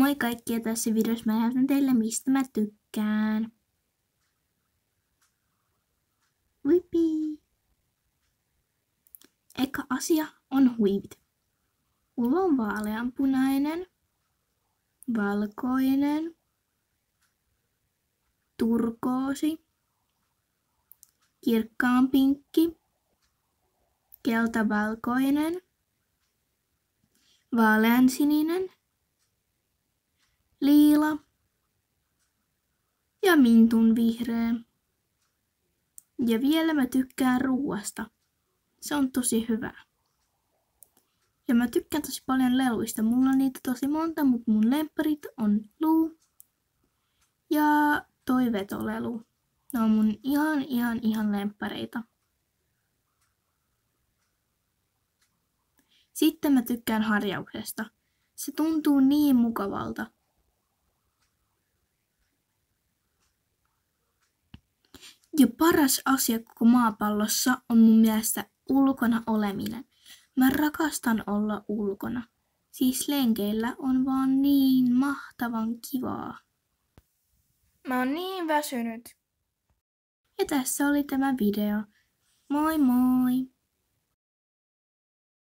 Moi kaikki, ja tässä videossa mä näytän teille mistä mä tykkään. Whippy! Eka asia on huivit. Mulla on vaaleanpunainen, valkoinen, turkoosi, kirkkaan pinkki, keltavalkoinen, vaaleansininen, liila ja mintun vihreä. Ja vielä mä tykkään ruuasta. Se on tosi hyvää. Ja mä tykkään tosi paljon leluista. Mulla on niitä tosi monta, mutta mun lempparit on luu ja toi vetolelu. Ne on mun ihan lemppareita. Sitten mä tykkään harjauksesta. Se tuntuu niin mukavalta. Ja paras asia koko maapallossa on mun mielestä ulkona oleminen. Mä rakastan olla ulkona. Siis lenkeillä on vaan niin mahtavan kivaa. Mä oon niin väsynyt. Ja tässä oli tämä video. Moi moi!